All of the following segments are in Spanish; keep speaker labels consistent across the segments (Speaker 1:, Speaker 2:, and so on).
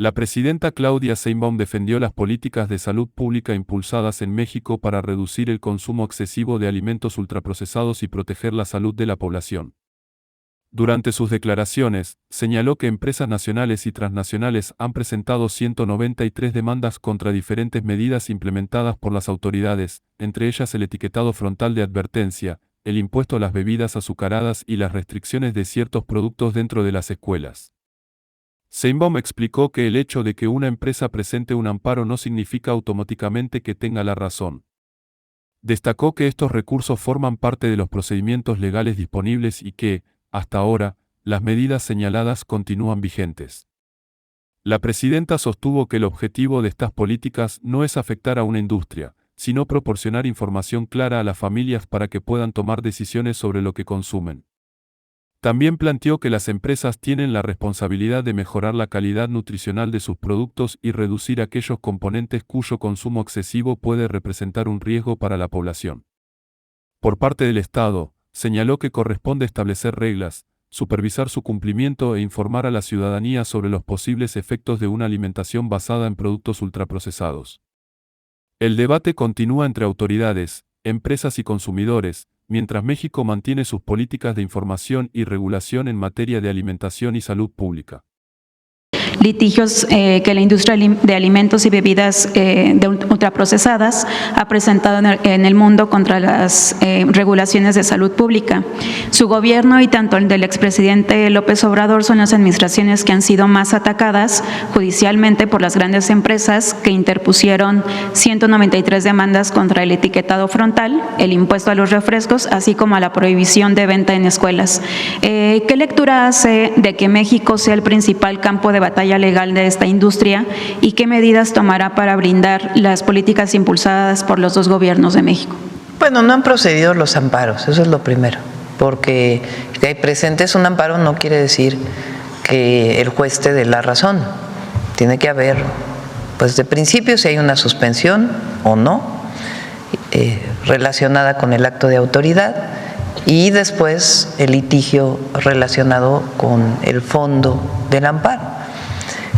Speaker 1: La presidenta Claudia Sheinbaum defendió las políticas de salud pública impulsadas en México para reducir el consumo excesivo de alimentos ultraprocesados y proteger la salud de la población. Durante sus declaraciones, señaló que empresas nacionales y transnacionales han presentado 193 demandas contra diferentes medidas implementadas por las autoridades, entre ellas el etiquetado frontal de advertencia, el impuesto a las bebidas azucaradas y las restricciones de ciertos productos dentro de las escuelas. Sheinbaum explicó que el hecho de que una empresa presente un amparo no significa automáticamente que tenga la razón. Destacó que estos recursos forman parte de los procedimientos legales disponibles y que, hasta ahora, las medidas señaladas continúan vigentes. La presidenta sostuvo que el objetivo de estas políticas no es afectar a una industria, sino proporcionar información clara a las familias para que puedan tomar decisiones sobre lo que consumen. También planteó que las empresas tienen la responsabilidad de mejorar la calidad nutricional de sus productos y reducir aquellos componentes cuyo consumo excesivo puede representar un riesgo para la población. Por parte del Estado, señaló que corresponde establecer reglas, supervisar su cumplimiento e informar a la ciudadanía sobre los posibles efectos de una alimentación basada en productos ultraprocesados. El debate continúa entre autoridades, empresas y consumidores, mientras México mantiene sus políticas de información y regulación en materia de alimentación y salud pública.
Speaker 2: Litigios que la industria de alimentos y bebidas ultraprocesadas ha presentado en el mundo contra las regulaciones de salud pública. Su gobierno y tanto el del expresidente López Obrador son las administraciones que han sido más atacadas judicialmente por las grandes empresas que interpusieron 193 demandas contra el etiquetado frontal, el impuesto a los refrescos, así como a la prohibición de venta en escuelas. ¿Qué lectura hace de que México sea el principal campo de batalla legal de esta industria y qué medidas tomará para blindar las políticas impulsadas por los dos gobiernos de México?
Speaker 3: Bueno, no han procedido los amparos, eso es lo primero, porque que hay presentes un amparo no quiere decir que el juez te dé la razón. Tiene que haber, pues de principio, si hay una suspensión o no, relacionada con el acto de autoridad, y después el litigio relacionado con el fondo del amparo.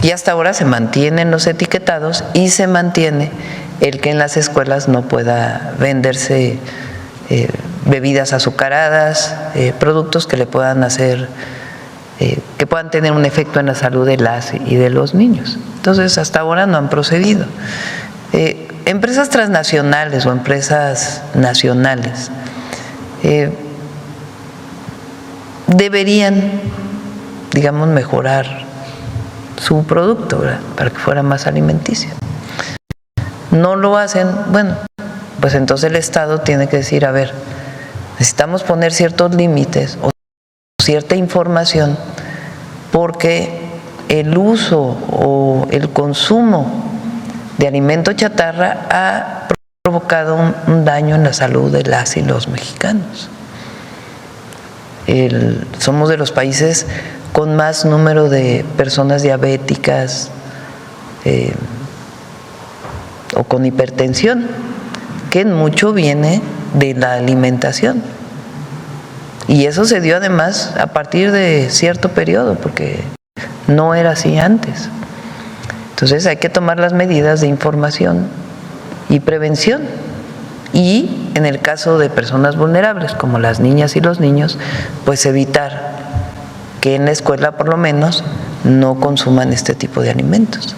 Speaker 3: Y hasta ahora se mantienen los etiquetados y se mantiene el que en las escuelas no pueda venderse bebidas azucaradas, productos que le puedan hacer, que puedan tener un efecto en la salud de las y de los niños. Entonces, hasta ahora no han procedido. Empresas transnacionales o empresas nacionales deberían, digamos, mejorar su producto, ¿verdad?, para que fuera más alimenticio. No lo hacen, bueno, pues entonces el Estado tiene que decir, a ver, necesitamos poner ciertos límites o cierta información porque el uso o el consumo de alimento chatarra ha provocado un daño en la salud de las y los mexicanos. Somos de los países con más número de personas diabéticas o con hipertensión, que en mucho viene de la alimentación. Y eso se dio además a partir de cierto periodo, porque no era así antes. Entonces hay que tomar las medidas de información y prevención. Y en el caso de personas vulnerables, como las niñas y los niños, pues evitar que en la escuela por lo menos no consuman este tipo de alimentos.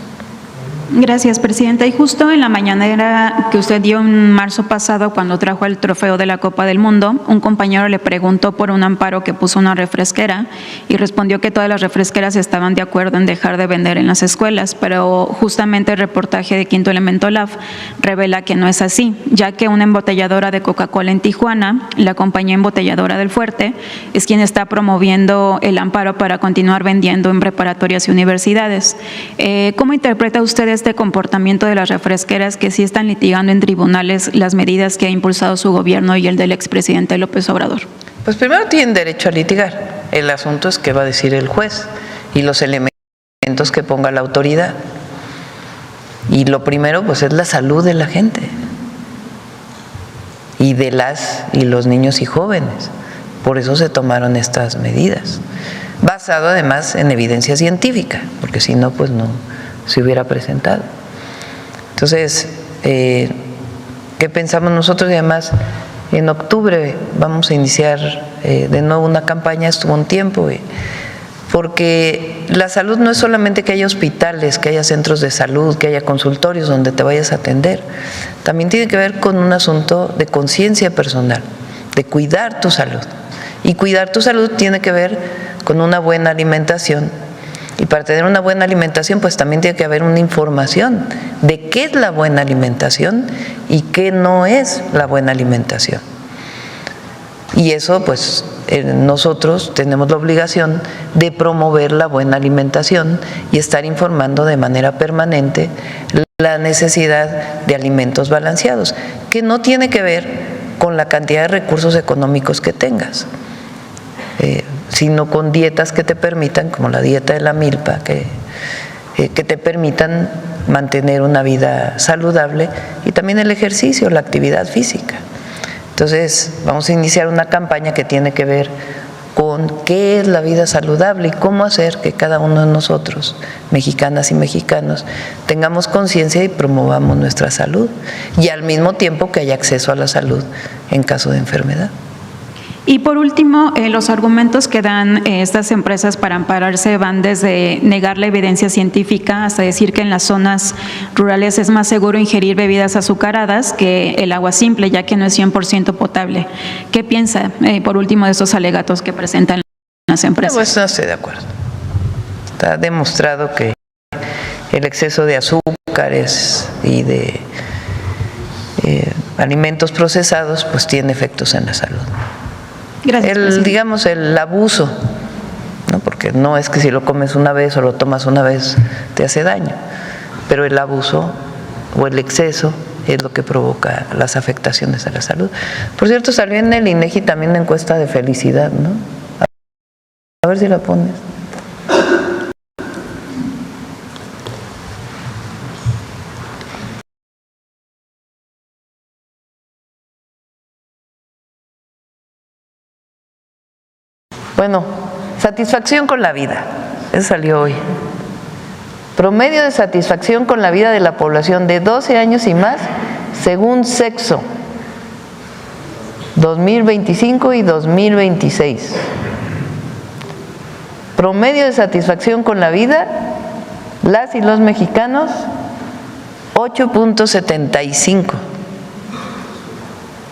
Speaker 2: Gracias, Presidenta. Y justo en la mañanera que usted dio en marzo pasado, cuando trajo el trofeo de la Copa del Mundo, un compañero le preguntó por un amparo que puso una refresquera y respondió que todas las refresqueras estaban de acuerdo en dejar de vender en las escuelas, pero justamente el reportaje de Quinto Elemento Lab revela que no es así, ya que una embotelladora de Coca-Cola en Tijuana, la compañía embotelladora del Fuerte, es quien está promoviendo el amparo para continuar vendiendo en preparatorias y universidades. ¿Cómo interpreta usted este comportamiento de las refresqueras que sí están litigando en tribunales las medidas que ha impulsado su gobierno y el del expresidente López Obrador?
Speaker 3: Pues primero tienen derecho a litigar. El asunto es qué va a decir el juez y los elementos que ponga la autoridad. Y lo primero pues es la salud de la gente y de las y los niños y jóvenes. Por eso se tomaron estas medidas, basado además en evidencia científica, porque si no pues se hubiera presentado. Entonces, ¿qué pensamos nosotros? Y además, en octubre vamos a iniciar de nuevo una campaña, estuvo un tiempo, porque la salud no es solamente que haya hospitales, que haya centros de salud, que haya consultorios donde te vayas a atender, también tiene que ver con un asunto de conciencia personal, de cuidar tu salud. Y cuidar tu salud tiene que ver con una buena alimentación. Y para tener una buena alimentación, pues también tiene que haber una información de qué es la buena alimentación y qué no es la buena alimentación. Y eso, pues, nosotros tenemos la obligación de promover la buena alimentación y estar informando de manera permanente la necesidad de alimentos balanceados, que no tiene que ver con la cantidad de recursos económicos que tengas, sino con dietas que te permitan, como la dieta de la milpa, que te permitan mantener una vida saludable, y también el ejercicio, la actividad física. Entonces, vamos a iniciar una campaña que tiene que ver con qué es la vida saludable y cómo hacer que cada uno de nosotros, mexicanas y mexicanos, tengamos conciencia y promovamos nuestra salud, y al mismo tiempo que haya acceso a la salud en caso de enfermedad.
Speaker 2: Y por último, los argumentos que dan estas empresas para ampararse van desde negar la evidencia científica hasta decir que en las zonas rurales es más seguro ingerir bebidas azucaradas que el agua simple, ya que no es 100% potable. ¿Qué piensa, por último, de estos alegatos que presentan las empresas?
Speaker 3: Pues no estoy de acuerdo. Está demostrado que el exceso de azúcares y de alimentos procesados pues tiene efectos en la salud.
Speaker 2: Gracias,
Speaker 3: digamos, el abuso, ¿no? Porque no es que si lo comes una vez o lo tomas una vez te hace daño, pero el abuso o el exceso es lo que provoca las afectaciones a la salud. Por cierto, salió en el INEGI también una encuesta de felicidad, ¿no? A ver si la pones. Bueno, satisfacción con la vida, eso salió hoy. Promedio de satisfacción con la vida de la población de 12 años y más, según sexo, 2025 y 2026. Promedio de satisfacción con la vida, las y los mexicanos, 8.75,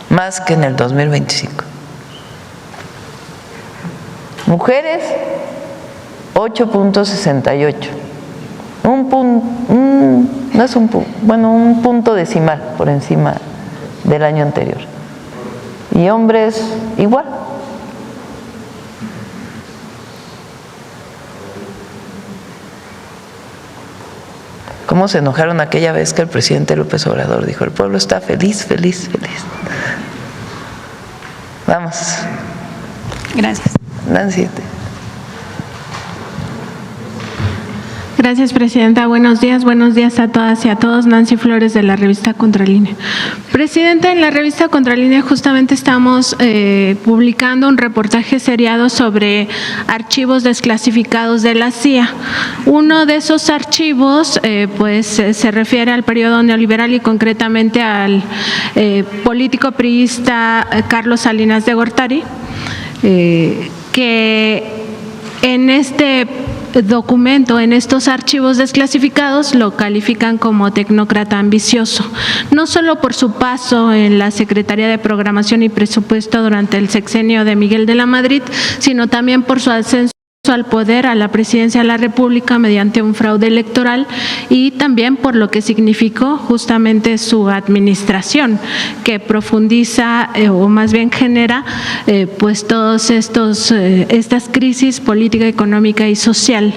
Speaker 3: más que en el 2025. Mujeres, 8.68. Un punto decimal por encima del año anterior. Y hombres, igual. ¿Cómo se enojaron aquella vez que el presidente López Obrador dijo: el pueblo está feliz, feliz, feliz? Vamos.
Speaker 2: Gracias.
Speaker 3: Nancy.
Speaker 4: Gracias, presidenta. Buenos días a todas y a todos. Nancy Flores, de la revista Contralínea. Presidenta, en la revista Contralínea justamente estamos publicando un reportaje seriado sobre archivos desclasificados de la CIA. Uno de esos archivos se refiere al periodo neoliberal y concretamente al político priista Carlos Salinas de Gortari, que en este documento, en estos archivos desclasificados, lo califican como tecnócrata ambicioso, no solo por su paso en la Secretaría de Programación y Presupuesto durante el sexenio de Miguel de la Madrid, sino también por su ascenso al poder, a la presidencia de la República mediante un fraude electoral, y también por lo que significó justamente su administración, que profundiza o más bien genera pues todos estas crisis política, económica y social.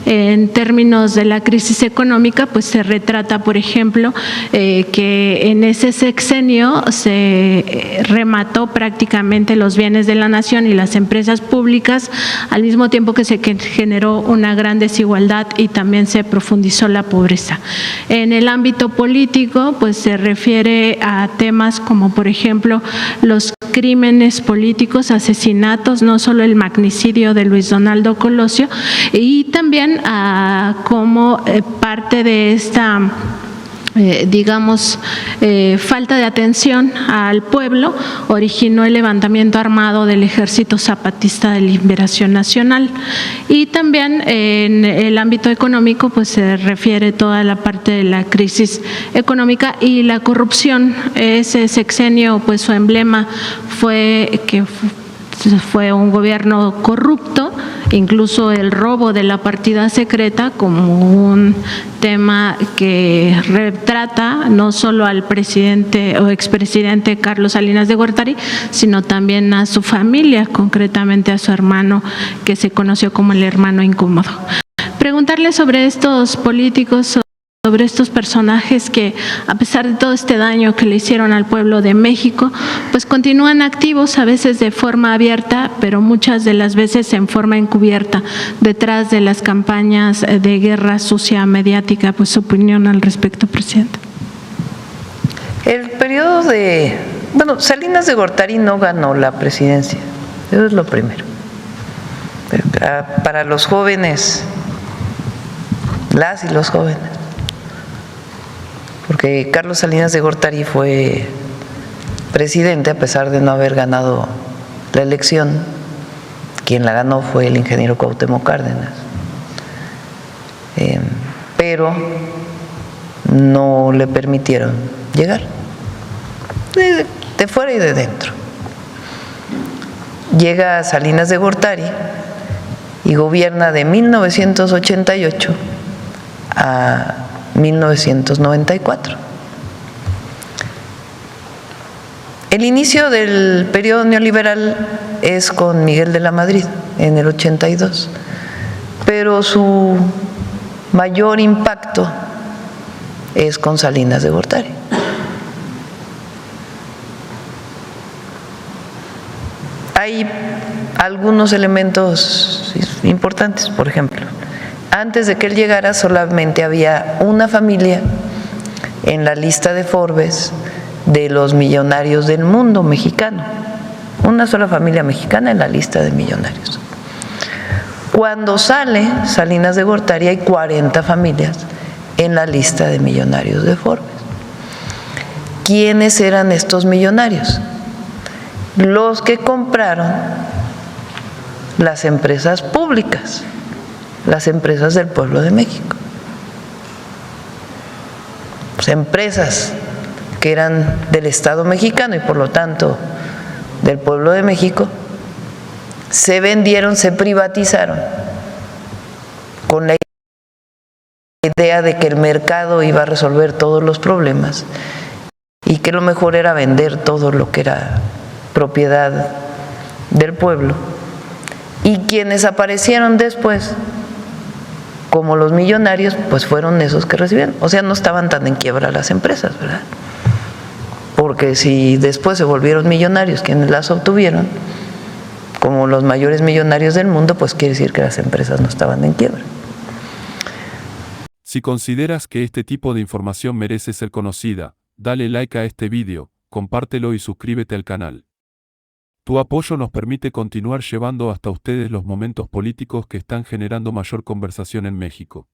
Speaker 4: En términos de la crisis económica, pues se retrata, por ejemplo, que en ese sexenio se remató prácticamente los bienes de la nación y las empresas públicas, al mismo tiempo que se generó una gran desigualdad y también se profundizó la pobreza. En el ámbito político, pues se refiere a temas como, por ejemplo, los crímenes políticos, asesinatos, no solo el magnicidio de Luis Donaldo Colosio, y también a cómo parte de esta falta de atención al pueblo originó el levantamiento armado del Ejército Zapatista de Liberación Nacional. Y también en el ámbito económico pues se refiere toda la parte de la crisis económica y la corrupción. Ese sexenio, pues su emblema fue que fue un gobierno corrupto, incluso el robo de la partida secreta como un tema que retrata no solo al presidente o expresidente Carlos Salinas de Gortari, sino también a su familia, concretamente a su hermano, que se conoció como el hermano incómodo. Preguntarle sobre estos políticos, sobre estos personajes que, a pesar de todo este daño que le hicieron al pueblo de México, pues continúan activos, a veces de forma abierta, pero muchas de las veces en forma encubierta, detrás de las campañas de guerra sucia mediática. Pues su opinión al respecto, presidente.
Speaker 3: El periodo Salinas de Gortari no ganó la presidencia, eso es lo primero. Para los jóvenes, las y los jóvenes, porque Carlos Salinas de Gortari fue presidente a pesar de no haber ganado la elección. Quien la ganó fue el ingeniero Cuauhtémoc Cárdenas, pero no le permitieron llegar, de fuera y de dentro. Llega Salinas de Gortari y gobierna de 1988 a 1994. El inicio del periodo neoliberal es con Miguel de la Madrid en el 82, pero su mayor impacto es con Salinas de Gortari. Hay algunos elementos importantes, por ejemplo, antes de que él llegara solamente había una familia en la lista de Forbes de los millonarios del mundo mexicano, una sola familia mexicana en la lista de millonarios. Cuando sale Salinas de Gortari hay 40 familias en la lista de millonarios de Forbes. ¿Quiénes eran estos millonarios? Los que compraron las empresas públicas, las empresas del pueblo de México. Pues empresas que eran del Estado mexicano y por lo tanto del pueblo de México, se vendieron, se privatizaron con la idea de que el mercado iba a resolver todos los problemas y que lo mejor era vender todo lo que era propiedad del pueblo. Y quienes aparecieron después como los millonarios, pues fueron esos que recibieron. O sea, no estaban tan en quiebra las empresas, ¿verdad? Porque si después se volvieron millonarios quienes las obtuvieron, como los mayores millonarios del mundo, pues quiere decir que las empresas no estaban en quiebra.
Speaker 1: Si consideras que este tipo de información merece ser conocida, dale like a este vídeo, compártelo y suscríbete al canal. Tu apoyo nos permite continuar llevando hasta ustedes los momentos políticos que están generando mayor conversación en México.